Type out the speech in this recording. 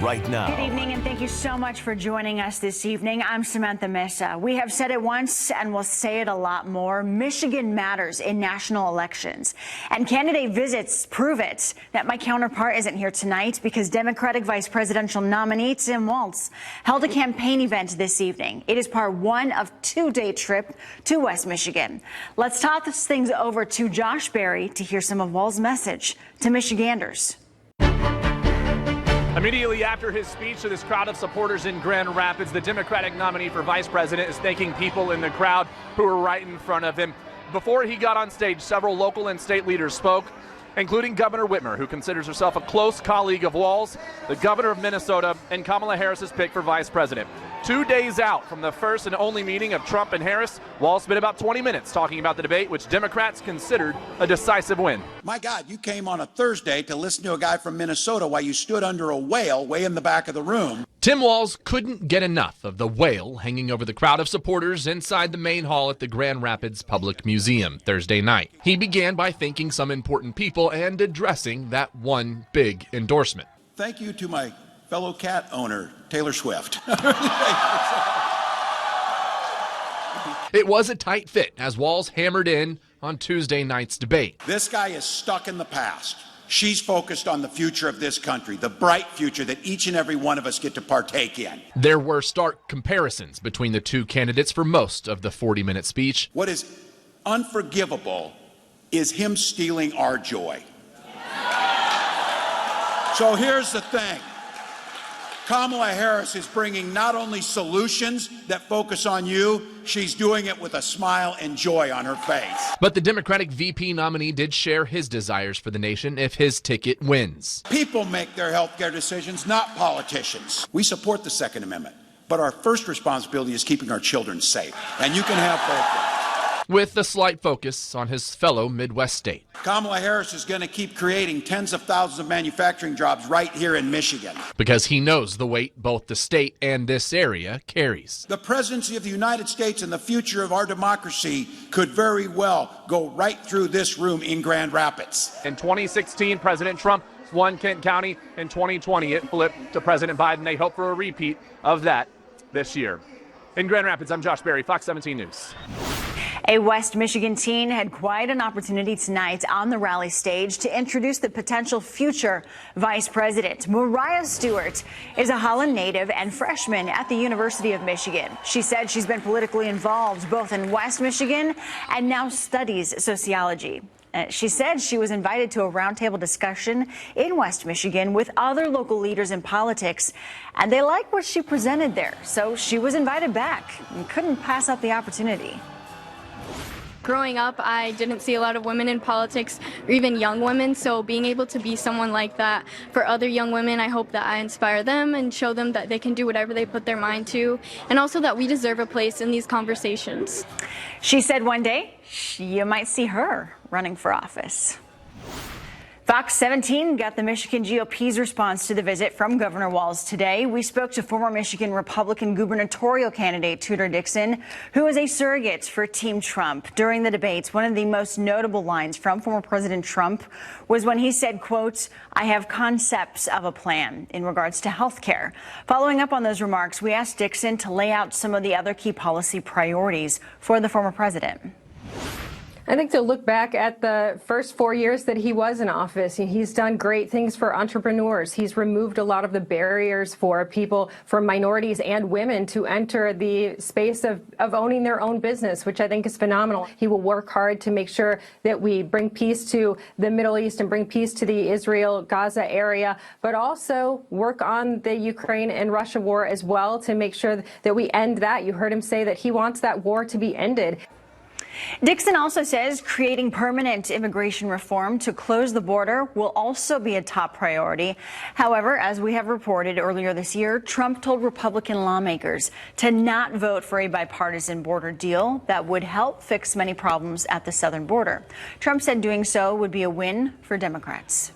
right now. Good evening, and thank you so much for joining us this evening. I'm Samantha Mesa. We have said it once, and we'll say it a lot more. Michigan matters in national elections. And candidate visits prove it. That my counterpart isn't here tonight because Democratic Vice Presidential nominee Tim Walz held a campaign event this evening. It is part one of a two-day trip to West Michigan. Let's toss things over to Josh Berry to hear some of Walz's message to Michiganders. Immediately after his speech to this crowd of supporters in Grand Rapids, the Democratic nominee for vice president is thanking people in the crowd who were right in front of him. Before he got on stage, several local and state leaders spoke, including Governor Whitmer, who considers herself a close colleague of Walz, the governor of Minnesota, and Kamala Harris's pick for vice president. 2 days out from the first and only meeting of Trump and Harris, Walz spent about 20 minutes talking about the debate, which Democrats considered a decisive win. My God, you came on a Thursday to listen to a guy from Minnesota while you stood under a whale way in the back of the room. Tim Walz couldn't get enough of the whale hanging over the crowd of supporters inside the main hall at the Grand Rapids Public Museum Thursday night. He began by thanking some important people and addressing that one big endorsement. Thank you to my fellow cat owner, Taylor Swift. It was a tight fit as Walz hammered in on Tuesday night's debate. This guy is stuck in the past. She's focused on the future of this country, the bright future that each and every one of us get to partake in. There were stark comparisons between the two candidates for most of the 40-minute speech. What is unforgivable is him stealing our joy. So here's the thing. Kamala Harris is bringing not only solutions that focus on you, she's doing it with a smile and joy on her face. But the Democratic VP nominee did share his desires for the nation if his ticket wins. People make their health care decisions, not politicians. We support the Second Amendment, but our first responsibility is keeping our children safe. And you can have both. With a slight focus on his fellow Midwest state. Kamala Harris is going to keep creating tens of thousands of manufacturing jobs right here in Michigan. Because he knows the weight both the state and this area carries. The presidency of the United States and the future of our democracy could very well go right through this room in Grand Rapids. In 2016, President Trump won Kent County. In 2020, it flipped to President Biden. They hope for a repeat of that this year. In Grand Rapids, I'm Josh Berry, Fox 17 News. A West Michigan teen had quite an opportunity tonight on the rally stage to introduce the potential future vice president. Mariah Stewart is a Holland native and freshman at the University of Michigan. She said she's been politically involved both in West Michigan and now studies sociology. She said she was invited to a roundtable discussion in West Michigan with other local leaders in politics, and they liked what she presented there. So she was invited back and couldn't pass up the opportunity. Growing up, I didn't see a lot of women in politics or even young women, so being able to be someone like that for other young women, I hope that I inspire them and show them that they can do whatever they put their mind to, and also that we deserve a place in these conversations. She said one day you might see her running for office. Fox 17 got the Michigan GOP's response to the visit from Governor Walz today. We spoke to former Michigan Republican gubernatorial candidate Tudor Dixon, who is a surrogate for Team Trump. During the debates, one of the most notable lines from former President Trump was when he said, quote, "I have concepts of a plan" in regards to health care. Following up on those remarks, we asked Dixon to lay out some of the other key policy priorities for the former president. I think to look back at the first 4 years that he was in office, he's done great things for entrepreneurs. He's removed a lot of the barriers for people, for minorities and women to enter the space of owning their own business, which I think is phenomenal. He will work hard to make sure that we bring peace to the Middle East and bring peace to the Israel-Gaza area, but also work on the Ukraine and Russia war as well to make sure that we end that. You heard him say that he wants that war to be ended. Dixon also says creating permanent immigration reform to close the border will also be a top priority. However, as we have reported earlier this year, Trump told Republican lawmakers to not vote for a bipartisan border deal that would help fix many problems at the southern border. Trump said doing so would be a win for Democrats.